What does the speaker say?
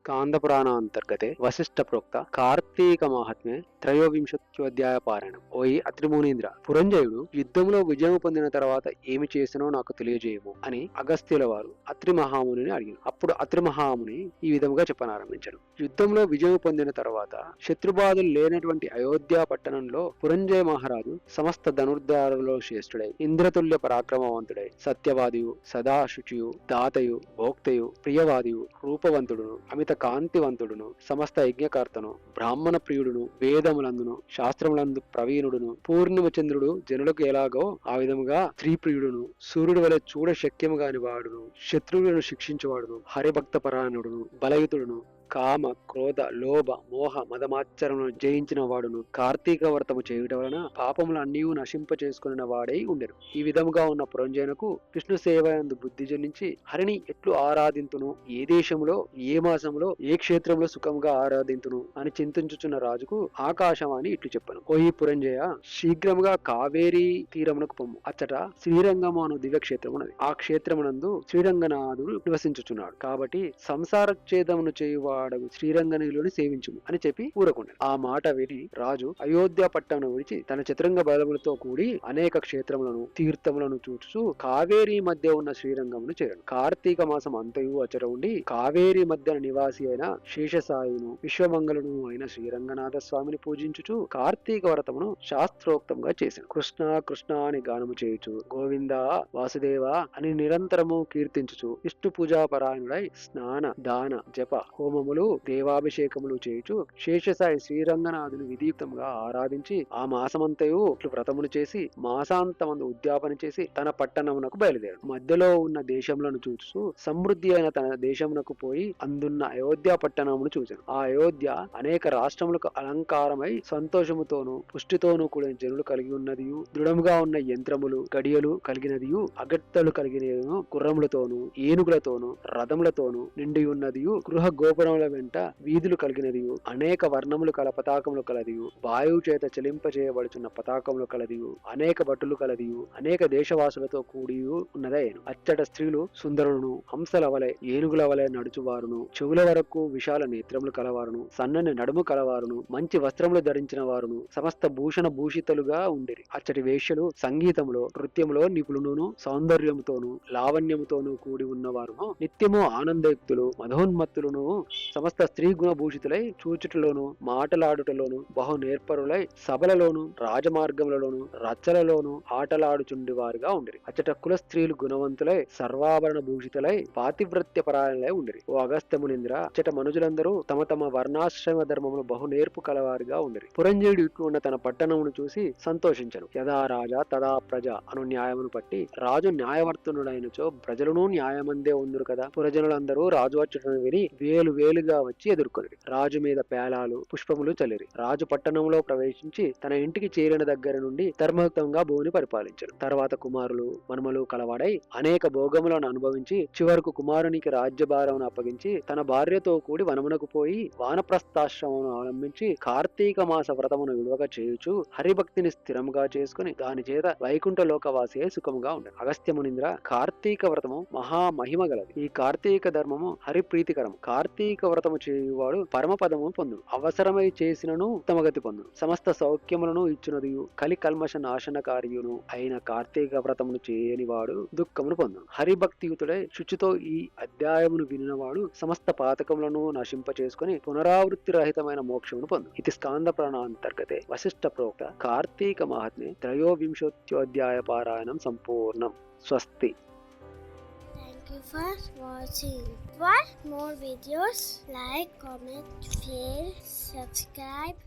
స్కాందపురాణాంతర్గతే వశిష్ఠ ప్రోక్త కార్తీక మహాత్మ్యే త్రయోవింశత్యోధ్యాయ పారాయణం. ఓయి అత్రి మునీంద్ర, పురంజయుడు యుద్ధంలో విజయం పొందిన తర్వాత ఏమి చేసినో నాకు తెలియజేయము అని అగస్త్యుల వారు అత్రి మహామునిని అడిగారు. అప్పుడు అత్రి మహాముని ఈ విధముగా చెప్పనారంభించారు. యుద్ధంలో విజయం పొందిన తర్వాత శత్రుబాధలు లేనటువంటి అయోధ్య పట్టణంలో పురంజయ మహారాజు సమస్త ధనుర్ధారులలో శ్రేష్ఠుడై, ఇంద్రతుల్య పరాక్రమవంతుడై, సత్యవాదియు, సదాశుచియు, దాతయు, భోక్తయు, ప్రియవాదియు, రూపవంతుడును, అమిత కాంతివంతుడును, సమస్త యజ్ఞకర్తను, బ్రాహ్మణ ప్రియుడును, వేదములందును శాస్త్రములందు ప్రవీణుడును, పూర్ణిమ చంద్రుడు జనులకు ఎలాగో ఆ విధముగా స్త్రీ ప్రియుడును, సూర్యుడు వలె చూడ శక్యము గాని వాడును, శత్రువులను శిక్షించువాడును, హరిభక్త పరాయణుడును, బలయుతుడును, కామ, క్రోధ, లోభ, మోహ, మదమాచరణను జయించిన వాడును, కార్తీక వ్రతము చేయుట వలన పాపములు అన్నీ నశింప చేసుకున్న వాడై ఉండెను. ఈ విధముగా ఉన్న పురంజయునకు విష్ణు సేవయందు బుద్ధి జనించి హరిని ఎట్లు ఆరాధింతును, ఏ దేశంలో, ఏ మాసంలో, ఏ క్షేత్రంలో సుఖంగా ఆరాధింతును అని చింతించుచున్న రాజుకు ఆకాశవాణి ఇట్లు చెప్పను. ఓయి పురంజయ, శీఘ్రముగా కావేరీ తీరమునకు పొమ్ము. అచ్చట శ్రీరంగము అను దివ్య క్షేత్రమున్నది. ఆ క్షేత్రమునందు శ్రీరంగనాథుడు నివసించుచున్నాడు. కాబట్టి సంసార ఛేదమును చేయువాడు శ్రీరంగనిలోని సేవించుము అని చెప్పి ఊరకుండాను. ఆ మాట విని రాజు అయోధ్య పట్టణం విడిచి తన చతురంగ బలములతో కూడి అనేక క్షేత్రములను, తీర్థములను చూచు కావేరీ మధ్య ఉన్న శ్రీరంగమును చేరను. కార్తీక మాసం అంతయు అచట ఉండి కావేరీ మధ్య నివాసి అయిన శేషసాయును, విశ్వమంగళును అయిన శ్రీరంగనాథ స్వామిని పూజించుచు కార్తీక వ్రతమును శాస్త్రోక్తంగా చేశాను. కృష్ణ కృష్ణ అని గానము చేయుచు, గోవింద వాసుదేవ అని నిరంతరము కీర్తించుచు, విష్ణు పూజా పరాయణుడై స్నాన, దాన, జప, హోమములు, దేవాభిషేకములు చేయుచు శేషసాయి శ్రీరంగనాథుని విధియుక్తంగా ఆరాధించి ఆ మాసమంతయు వ్రతములు చేసి మాసాంతమందు ఉద్యాపన చేసి తన పట్టణమునకు బయలుదేరాడు. మధ్యలో ఉన్న దేశములను చూచు సమృద్ధి అయిన తన దేశమునకు పోయి అందున్న అయోధ్య పట్టణమును చూశాను. ఆ అయోధ్య అనేక రాష్ట్రములకు అలంకారమై సంతోషముతోనూ పుష్టితోనూ కూడిన జనులు కలిగి ఉన్నదియు, దృఢముగా ఉన్న యంత్రములు, గడియలు కలిగినదియు, అగట్టలు కలిగినదియు, గుర్రములతోనూ ఏనుగులతోనూ రథములతోనూ నిండి ఉన్నదియు, గృహ గోపురముల వెంట వీధులు కలిగినదియు, అనేక వర్ణములు కల పతాకములు కలదియు, వాయువు చేత చెలింపజేయబడుచున్న పతాకములు కలదియు, అనేక భటులు కలదియు, అనేక దేశవాసులతో కూడి ఉన్నదయ్యను. అచ్చట స్త్రీలు సుందరులను, హంసల వలె, ఏనుగుల వలె నడుచువారును, చెవుల వరకు విశాల నేత్రములు కలవారును, సన్నని నడుము కలవారును, మంచి వస్త్రములు ధరించిన వారును, సమస్త భూషణ భూషితలుగా ఉండిరి. అచ్చటి వేశ్యలు సంగీతములో, నృత్యములో నిపుణులను, సౌందర్యముతోనూ లావణ్యముతోనూ కూడి ఉన్నవారును, నిత్యము ఆనందయుక్తులు, మధోన్మత్తులను, సమస్త స్త్రీ గుణభూషితులై చూచుటలోను, మాటలాడుటలోను, బహు నేర్పరులై సభలలోను, రాజమార్గములలోను, రచ్చలలోను ఆటలాడుచుండి వారుగా ఉండిరి. అచ్చట కుల స్త్రీలు గుణవంతులై సర్వాభరణ భూషితులై పాతివ్రత్య పరాయణలై ఉండిరి. ఓ అగస్త్య మునీంద్ర, అచ్చట మనుజులందరూ తమ తమ వర్ణాశ్రమ ధర్మములు బహు నేర్పు కలవారుగా ఉండిరి. పురంజయుడు ఇట్లు ఉన్న తన పట్టణమును చూసి సంతోషించను. యథా రాజా తదా ప్రజ అను న్యాయమును పట్టి రాజు న్యాయవర్తనుడైనచో ప్రజలను న్యాయమందే ఉందురు కదా. పురజనులందరూ రాజు వచ్చటను విని వేలు వేలుగా వచ్చి ఎదుర్కొనిరి. రాజు మీద పేలాలు, పుష్పములు చల్లిరి. రాజు పట్టణంలో ప్రవేశించి తన ఇంటికి చేరిన దగ్గర నుండి ధర్మయుక్తంగా భూమిని పరిపాలించరు. తర్వాత కుమారులు, మనుమలు కలవాడై అనేక భోగములను అనుభవించి చివరకు కుమారునికి రాజ్యభారమును అప్పగించి తన భార్యతో కూడి వనమునకు పోయి వానప్రస్థాశ్రమమును అవలంబించి కార్తీక మాస వ్రతమును విలువక చేయుచు హరిభక్తిని స్థిరముగా చేసుకుని దాని చేత వైకుంఠ లోకవాసి సుఖముగా ఉండదు. అగస్త్య మునీంద్ర, కార్తీక వ్రతము మహామహిమ గలది. ఈ కార్తీక ధర్మము హరిప్రీతికరం. కార్తీక వ్రతము చేయువాడు పరమపదము పొందును. అవసరమై చేసినను ఉత్తమగతి పొందును. సమస్త సౌఖ్యములను ఇచ్చునదియు కలి కల్మష నాశనకారియును అయిన కార్తీక వ్రతమును చేయని వాడు దుఃఖమును పొందును. హరిభక్తియుతుడై శుచితో ఈ అధ్యాయమును వినినవాడు సమస్త పాతకములను నశింప చేసుకుని పునరావృత్తి రహితమైన మోక్షమును పొందును. ఇది స్కాంద ప్రాణాంతర్గతే వశిష్ఠ ప్రోక్త కార్తీక మహాత్మ్యే త్రయోవింశత్యోధ్యాయ పారాయణం సంపూర్ణం. స్వస్తి. Thank you for watching. For more videos, like, comment, share, subscribe.